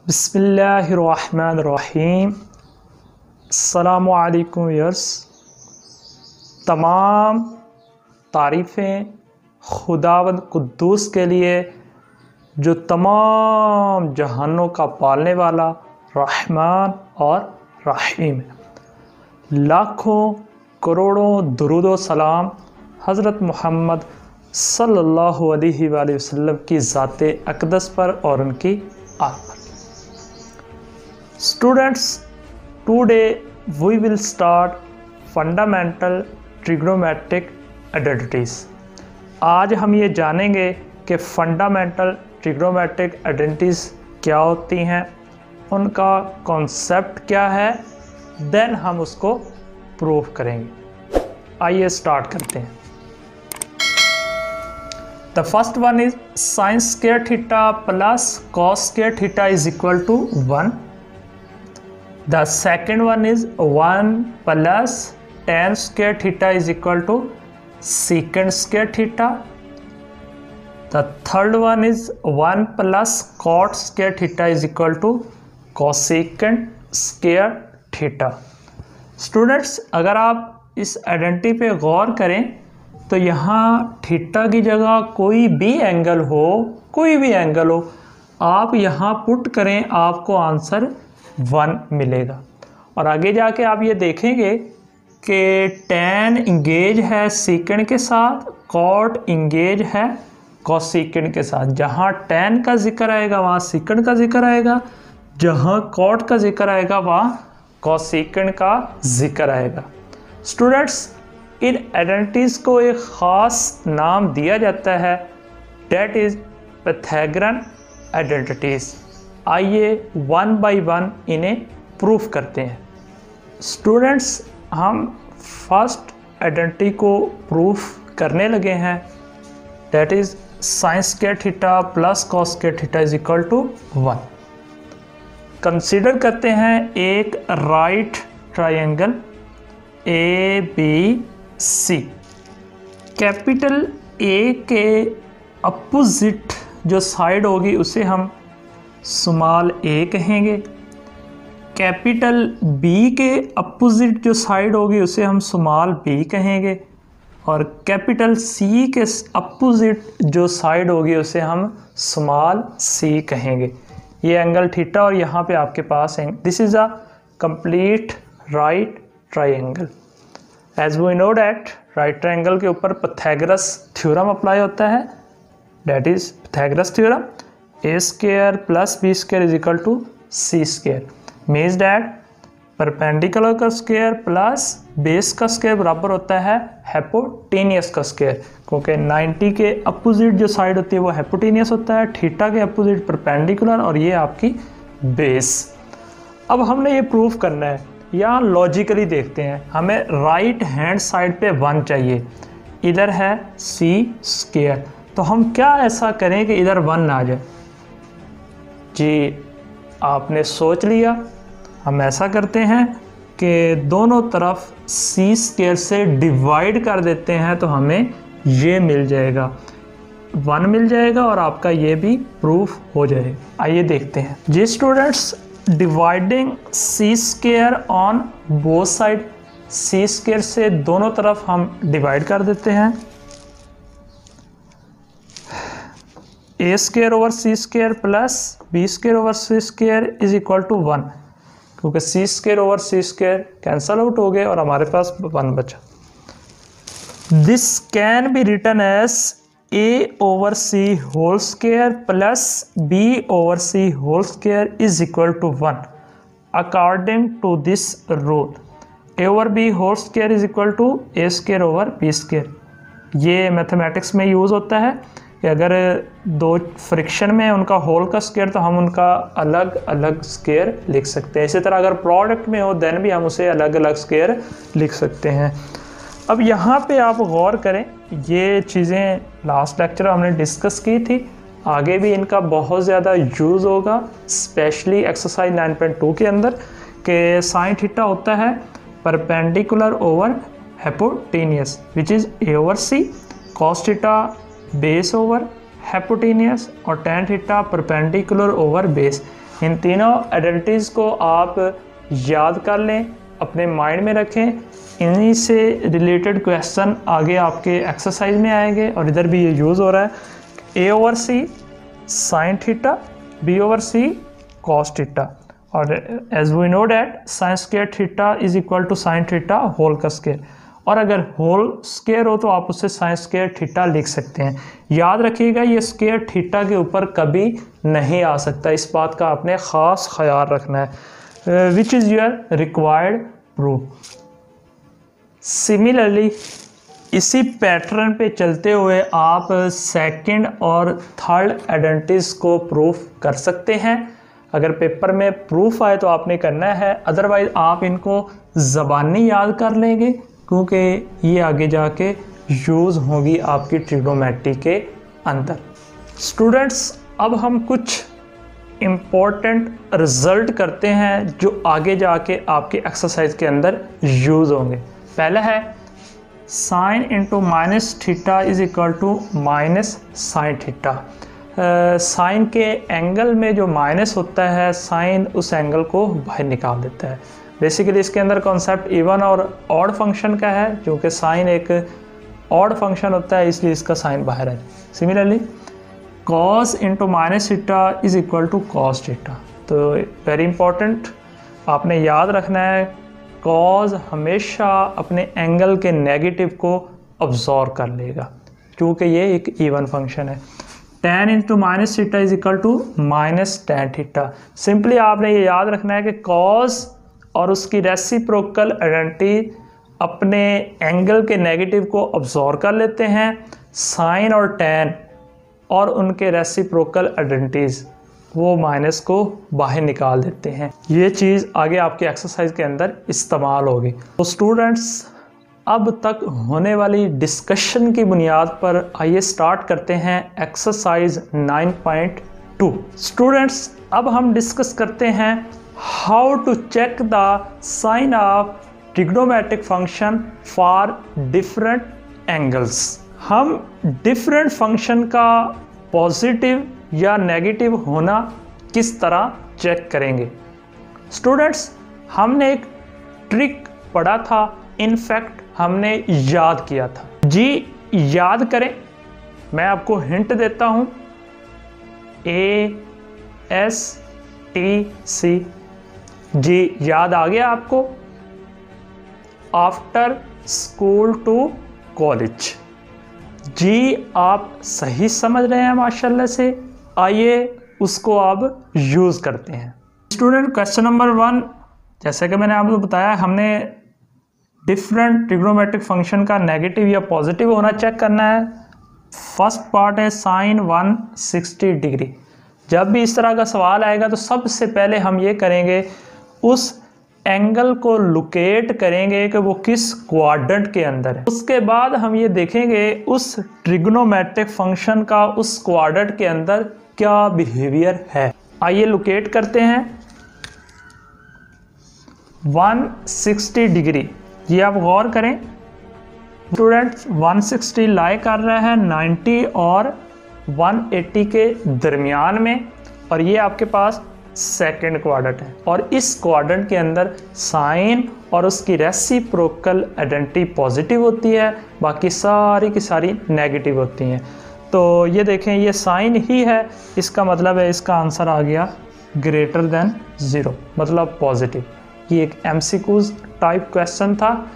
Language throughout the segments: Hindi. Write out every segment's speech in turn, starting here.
बिस्मिल्लाहिर्रहमानिर्रहीम। अस्सलामुअलैकुम व्यूअर्स। तमाम तारीफ़ें खुदावंद कुद्दूस के लिए जो तमाम जहानों का पालने वाला रहमान और रहीम है। लाखों करोड़ों दुरूद व सलाम हज़रत मोहम्मद सल्लल्लाहु अलैहि वसल्लम की ज़ाते अक़दस पर और उनकी आल पर। Students, today we will start fundamental trigonometric identities। आज हम ये जानेंगे कि फंडामेंटल ट्रिग्नोमेट्रिक आइडेंटिटीज़ क्या होती हैं, उनका कॉन्सेप्ट क्या है, देन हम उसको प्रूव करेंगे। आइए स्टार्ट करते हैं। The first one is sine square theta plus cos square theta is equal to 1। The second one is 1 plus tan square theta is equal to secant square theta. The third one is 1 plus cot square theta is equal to cosecant square theta. Students, अगर आप इस आइडेंटिटी पे गौर करें तो यहाँ थीटा की जगह कोई भी एंगल हो, आप यहाँ पुट करें, आपको आंसर 1 मिलेगा। और आगे जाके आप ये देखेंगे कि tan इंगेज है सीकेंड के साथ, कॉट इंगेज है कोसेकेंड के साथ। जहाँ tan का जिक्र आएगा वहाँ सीकेंड का जिक्र आएगा, जहाँ कॉट का जिक्र आएगा वहाँ कोसेकेंड का जिक्र आएगा। स्टूडेंट्स, इन आइडेंटिटीज़ को एक ख़ास नाम दिया जाता है, डेट इज़ पाइथागोरन आइडेंटिटीज़। आइए वन बाय वन इन्हें प्रूफ करते हैं। स्टूडेंट्स, हम फर्स्ट आइडेंटिटी को प्रूफ करने लगे हैं, that is sine square theta plus cos square theta is equal to 1। Consider करते हैं एक right triangle ABC। Capital A के अपोजिट जो साइड होगी उसे हम स्मॉल ए कहेंगे, कैपिटल बी के अपोजिट जो साइड होगी उसे हम स्मॉल बी कहेंगे, और कैपिटल सी के अपोजिट जो साइड होगी उसे हम स्मॉल सी कहेंगे। ये एंगल थीटा और यहाँ पे आपके पास this is a complete right triangle. As we know that right triangle के ऊपर पाइथागोरस थ्योरम अप्लाई होता है, that is Pythagoras theorem. a square plus b square is equal to c square means that perpendicular का स्क्वायर प्लस बेस का स्क्वायर बराबर होता है हाइपोटेनियस का स्क्वायर, क्योंकि 90 के अपोजिट जो साइड होती है वो हाइपोटेनियस होता है, थीटा के अपोजिट परपेंडिकुलर, और ये आपकी बेस। अब हमने ये प्रूफ करना है। यहाँ लॉजिकली देखते हैं, हमें राइट हैंड साइड पे 1 चाहिए, इधर है c स्क्वायर, तो हम क्या ऐसा करें कि इधर 1 ना आ जाए। जी, आपने सोच लिया। हम ऐसा करते हैं कि दोनों तरफ c स्क्वायर से डिवाइड कर देते हैं, तो हमें ये मिल जाएगा, 1 मिल जाएगा, और आपका ये भी प्रूफ हो जाएगा। आइए देखते हैं। जी students, dividing c square on both side, c square से दोनों तरफ हम डिवाइड कर देते हैं। a square over c square plus b square over c square is equal to 1, क्योंकि c square over c square cancel out हो गए और हमारे पास 1 बचा। This can be written as a over c whole square plus b over c whole square is equal to 1 according to this rule. a over b whole square is equal to a square over b square. ये मैथमेटिक्स में यूज़ होता है कि अगर दो फ्रिक्शन में उनका होल का स्क्वायर तो हम उनका अलग अलग स्क्वायर लिख सकते हैं। इसी तरह अगर प्रोडक्ट में हो देन भी हम उसे अलग अलग स्क्वायर लिख सकते हैं। अब यहाँ पे आप गौर करें, ये चीज़ें लास्ट लेक्चर हमने डिस्कस की थी, आगे भी इनका बहुत ज़्यादा यूज़ होगा, स्पेशली एक्सरसाइज 9.2 के अंदर, कि साइन थीटा होता है perpendicular over hypotenuse which is a over c, cos theta base over hypotenuse, और tan theta perpendicular over base. इन तीनों आइडेंटिटीज़ को आप याद कर लें, अपने माइंड में रखें। इन्हीं से रिलेटेड क्वेश्चन आगे आपके एक्सरसाइज में आएंगे और इधर भी ये यूज़ हो रहा है। A/C sine theta, B/C cos theta, और as we know that sine square theta is equal to sine theta whole का स्क्वायर, और अगर होल स्क्वायर हो तो आप उससे साइन स्क्वायर थीटा लिख सकते हैं। याद रखिएगा ये स्क्वायर थीटा के ऊपर कभी नहीं आ सकता, इस बात का आपने ख़ास ख्याल रखना है। Which is your required proof. Similarly इसी पैटर्न पे चलते हुए आप सेकंड और थर्ड आइडेंटिटीज़ को प्रूफ कर सकते हैं। अगर पेपर में प्रूफ आए तो आपने करना है, अदरवाइज आप इनको ज़बानी याद कर लेंगे क्योंकि ये आगे जाके यूज़ होगी आपकी ट्रिग्नोमेट्री के अंदर। स्टूडेंट्स, अब हम कुछ इम्पोर्टेंट रिज़ल्ट करते हैं जो आगे जाके आपकी एक्सरसाइज के अंदर यूज़ होंगे। पहला है sine into minus theta is equal to minus sine theta. Sine के एंगल में जो माइनस होता है, साइन उस एंगल को बाहर निकाल देता है। बेसिकली इसके अंदर कॉन्सेप्ट इवन और ऑड फंक्शन का है, क्योंकि साइन एक ऑड फंक्शन होता है इसलिए इसका साइन बाहर है। Similarly cos into minus theta is equal to cos theta. तो वेरी इंपॉर्टेंट, आपने याद रखना है कॉस हमेशा अपने एंगल के नेगेटिव को अब्जॉर्ब कर लेगा क्योंकि ये एक इवन फंक्शन है। tan into minus theta is equal to minus tan theta. Simply आपने ये याद रखना है कि कॉस और उसकी रेसिप्रोकल आइडेंटिटी अपने एंगल के नेगेटिव को अब्जॉर्ब कर लेते हैं, साइन और tan और उनके रेसिप्रोकल आइडेंटिटीज़ वो माइनस को बाहर निकाल देते हैं। ये चीज़ आगे आपके एक्सरसाइज के अंदर इस्तेमाल होगी। तो स्टूडेंट्स, अब तक होने वाली डिस्कशन की बुनियाद पर आइए स्टार्ट करते हैं एक्सरसाइज 9.2। स्टूडेंट्स, अब हम डिस्कस करते हैं how to check the sign of trigonometric function for different angles. हम डिफरेंट फंक्शन का पॉजिटिव या नेगेटिव होना किस तरह चेक करेंगे। स्टूडेंट्स, हमने एक ट्रिक पढ़ा था, इनफैक्ट हमने याद किया था। जी याद करें, मैं आपको हिंट देता हूं। ASTC, जी याद आ गया आपको? After school to college. जी आप सही समझ रहे हैं माशाल्लाह से। आइए उसको अब यूज़ करते हैं। स्टूडेंट, क्वेश्चन नंबर 1, जैसे कि मैंने आपको बताया, हमने डिफरेंट ट्रिग्नोमेट्रिक फंक्शन का नेगेटिव या पॉजिटिव होना चेक करना है। फर्स्ट पार्ट है साइन 160 डिग्री। जब भी इस तरह का सवाल आएगा तो सबसे पहले हम ये करेंगे, उस एंगल को लोकेट करेंगे कि वो किस क्वाड्रेंट के अंदर है। उसके बाद हम ये देखेंगे उस ट्रिग्नोमेट्रिक फंक्शन का उस क्वाड्रेंट के अंदर क्या बिहेवियर है। आइए लोकेट करते हैं 160 डिग्री। ये आप गौर करें स्टूडेंट्स, 160 लाई कर रहा है 90 और 180 के दरमियान में, और ये आपके पास सेकंड क्वाड्रेंट है। और इस क्वाड्रेंट के अंदर साइन और उसकी रेसिप्रोकल आइडेंटिटी पॉजिटिव होती है, बाकी सारी की सारी नेगेटिव होती हैं। तो ये देखें, ये साइन ही है, इसका मतलब है इसका आंसर आ गया ग्रेटर देन 0, मतलब पॉजिटिव। ये एक MCQs टाइप क्वेश्चन था।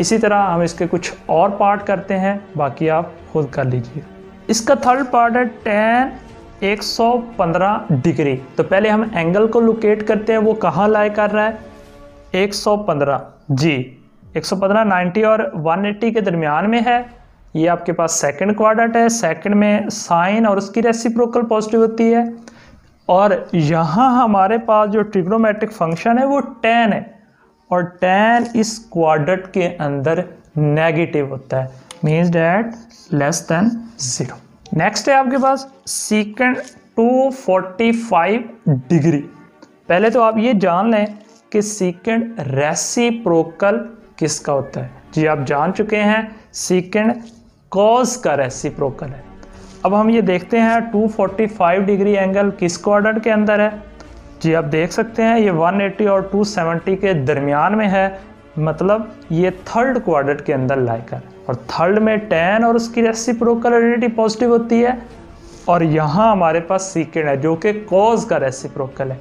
इसी तरह हम इसके कुछ और पार्ट करते हैं, बाकी आप खुद कर लीजिए। इसका थर्ड पार्ट है tan 115 डिग्री। तो पहले हम एंगल को लोकेट करते हैं, वो कहाँ लाई कर रहा है? 115, जी 115 90 और 180 के दरमियान में है। ये आपके पास सेकंड क्वाड्रेंट है, सेकंड में साइन और उसकी रेसिप्रोकल पॉजिटिव होती है। और यहाँ हमारे पास जो ट्रिग्नोमेट्रिक फंक्शन है वो tan है, और tan इस क्वाड्रेंट के अंदर नेगेटिव होता है, means that less than 0। Next है आपके पास सीकेंड 245 डिग्री। पहले तो आप ये जान लें कि सीकेंड रेसिप्रोकल किसका होता है। जी आप जान चुके हैं, सीकेंड कॉस का रेसिप्रोकल है। अब हम ये देखते हैं 245 डिग्री एंगल किस क्वाड्रेंट के अंदर है। जी आप देख सकते हैं ये 180 और 270 के दरमियान में है, मतलब ये थर्ड क्वाड्रेंट के अंदर लाकर, और थर्ड में tan और उसकी रेसिप्रोकल आइडेंटिटी पॉजिटिव होती है, और यहाँ हमारे पास सीकेंड है जो कि कॉज का रेसिप्रोकल है,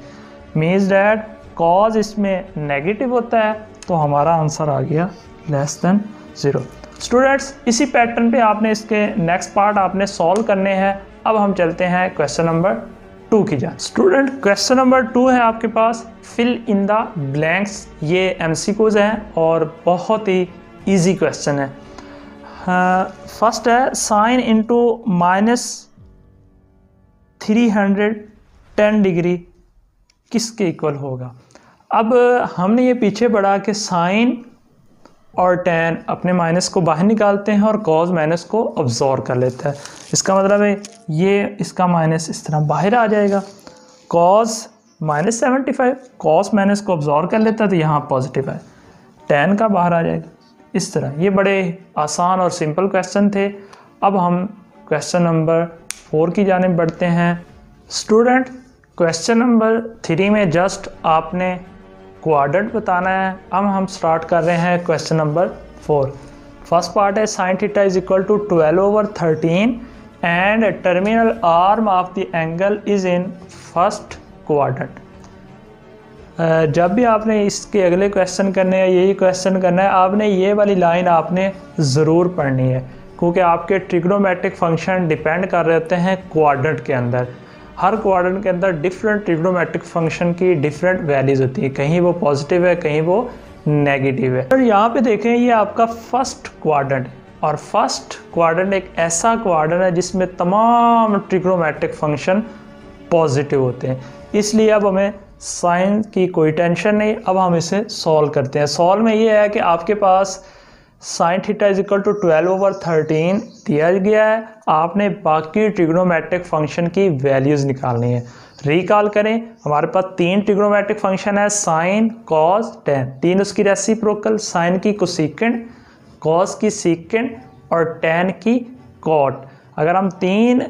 मीन्स डैट कॉज इसमें नेगेटिव होता है, तो हमारा आंसर आ गया लेस देन 0। स्टूडेंट्स इसी पैटर्न पे आपने इसके नेक्स्ट पार्ट आपने सॉल्व करने हैं। अब हम चलते हैं क्वेश्चन नंबर 2 की जान। स्टूडेंट क्वेश्चन नंबर 2 है आपके पास फिल इन द ब्लैंक्स। ये एमसीक्यूज हैं और बहुत ही इजी क्वेश्चन है। फर्स्ट है साइन इंटू -310 डिग्री किसके इक्वल होगा। अब हमने ये पीछे पढ़ा कि साइन और tan अपने माइनस को बाहर निकालते हैं और cos माइनस को अब्जॉर्व कर लेता है। इसका मतलब है ये इसका माइनस इस तरह बाहर आ जाएगा, cos -75 cos माइनस को अब्जॉर्व कर लेता है तो यहाँ पॉजिटिव है, tan का बाहर आ जाएगा इस तरह। ये बड़े आसान और सिंपल क्वेश्चन थे। अब हम क्वेश्चन नंबर 4 की जानिब बढ़ते हैं। स्टूडेंट क्वेश्चन नंबर 3 में जस्ट आपने क्वाड्रेंट बताना है। अब हम स्टार्ट कर रहे हैं क्वेश्चन नंबर 4। फर्स्ट पार्ट है sine theta is equal to 12/13 and terminal arm of the angle is in first quadrant. जब भी आपने इसके अगले क्वेश्चन करने हैं, यही क्वेश्चन करना है, आपने ये वाली लाइन आपने ज़रूर पढ़नी है, क्योंकि आपके ट्रिग्नोमेट्रिक फंक्शन डिपेंड कर रहे होते हैं क्वाड्रेंट के अंदर। हर क्वाड्रेंट के अंदर डिफरेंट ट्रिग्नोमेट्रिक फंक्शन की डिफरेंट वैल्यूज़ होती है, कहीं वो पॉजिटिव है कहीं वो नेगेटिव है। और यहाँ पे देखें ये आपका फर्स्ट क्वाड्रेंट है, और फर्स्ट क्वाड्रेंट एक ऐसा क्वाड्रेंट है जिसमें तमाम ट्रिग्नोमेट्रिक फंक्शन पॉजिटिव होते हैं, इसलिए अब हमें साइन की कोई टेंशन नहीं। अब हम इसे सॉल्व करते हैं। सॉल्व में ये है कि आपके पास sine theta is equal to 12/13 दिया गया है, आपने बाकी ट्रिग्नोमेट्रिक फंक्शन की वैल्यूज़ निकालनी है। रिकॉल करें, हमारे पास 3 ट्रिग्नोमेट्रिक फंक्शन है, साइन कॉस tan, 3 उसकी रेसिप्रोकल, साइन की कोसेकेंड, कॉस की सेकेंड और tan की कॉट। अगर हम 3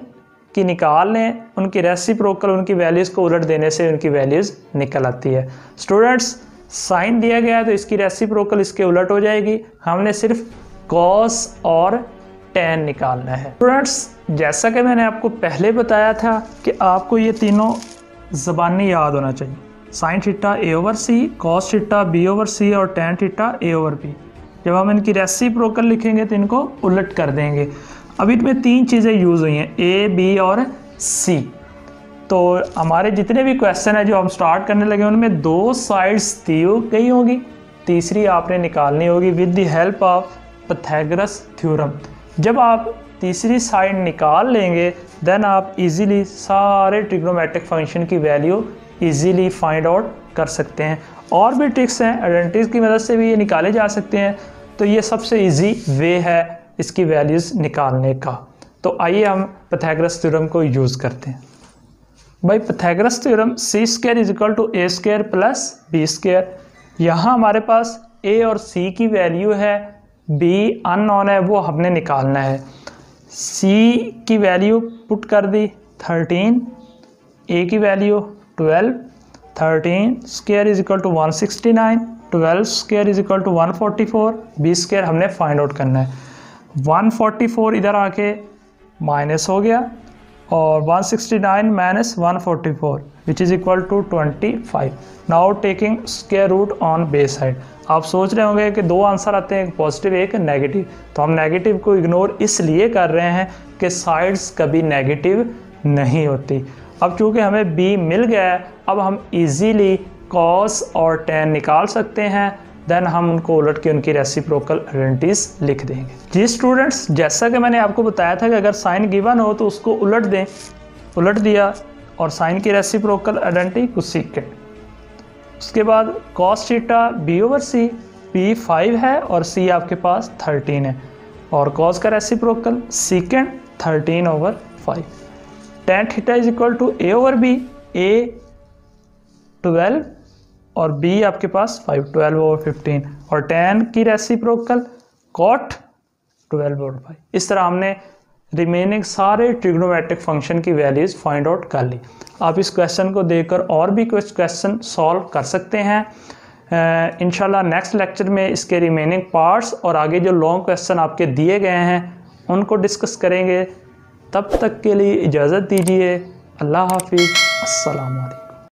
की निकाल लें, उनकी रेसिप्रोकल उनकी वैल्यूज़ को उलट देने से उनकी वैल्यूज़ निकल आती है। स्टूडेंट्स साइन दिया गया है तो इसकी रेसिप्रोकल इसके उलट हो जाएगी, हमने सिर्फ कॉस और tan निकालना है। स्टूडेंट्स जैसा कि मैंने आपको पहले बताया था कि आपको ये तीनों ज़बानी याद होना चाहिए, sine theta a/c, cos theta b/c और tan थीटा a/b। जब हम इनकी रेसिप्रोकल लिखेंगे तो इनको उलट कर देंगे। अब इनमें 3 चीज़ें यूज़ हुई हैं, a, b और c। तो हमारे जितने भी क्वेश्चन है जो हम स्टार्ट करने लगे उनमें 2 साइड्स दी गई होगी, तीसरी आपने निकालनी होगी with the help of Pythagoras theorem. जब आप तीसरी साइड निकाल लेंगे देन आप इजीली सारे ट्रिग्नोमेट्रिक फंक्शन की वैल्यू इजीली फाइंड आउट कर सकते हैं। और भी ट्रिक्स हैं, आइडेंटिटीज की मदद से भी ये निकाले जा सकते हैं, तो ये सबसे इजी वे है इसकी वैल्यूज़ निकालने का। तो आइए हम पाइथागोरस थ्योरम को यूज़ करते हैं। भाई Pythagoras theorem c² = a² + b²। यहाँ हमारे पास a और c की वैल्यू है, b अननोन है, वो हमने निकालना है। c की वैल्यू पुट कर दी 13, a की वैल्यू 12, 13² = 169, 12² = 144, b² हमने फाइंड आउट करना है। 144 इधर आके माइनस हो गया और 169 - 144 which is equal to 25। Now taking square root on base side. आप सोच रहे होंगे कि 2 आंसर आते हैं, एक पॉजिटिव एक नेगेटिव, तो हम नेगेटिव को इग्नोर इसलिए कर रहे हैं कि साइड्स कभी नेगेटिव नहीं होती। अब चूँकि हमें b मिल गया है, अब हम इजीली cos और tan निकाल सकते हैं, देन हम उनको उलट के उनकी रेसिप्रोकल आइडेंटिटीज लिख देंगे। जी स्टूडेंट्स जैसा कि मैंने आपको बताया था कि अगर साइन गिवन हो तो उसको उलट दें, उलट दिया और साइन की रेसिप्रोकल आइडेंटिटी कोसेकेंड। उसके बाद कॉस थीटा b/c, b 5 है और c आपके पास 13 है, और कॉस का reciprocal second 13/5। tan theta is equal to a/b, a 12 और b आपके पास 5, 12/15, और tan की रेसिप्रोकल cot 12/5। इस तरह हमने रिमेनिंग सारे ट्रिग्नोमेट्रिक फंक्शन की वैल्यूज़ फाइंड आउट कर ली। आप इस क्वेश्चन को देखकर और भी कुछ क्वेश्चन सॉल्व कर सकते हैं। इंशाल्लाह नेक्स्ट लेक्चर में इसके रिमेनिंग पार्ट्स और आगे जो लॉन्ग क्वेश्चन आपके दिए गए हैं उनको डिस्कस करेंगे। तब तक के लिए इजाज़त दीजिए। अल्लाह हाफिज़। अस्सलाम वालेकुम।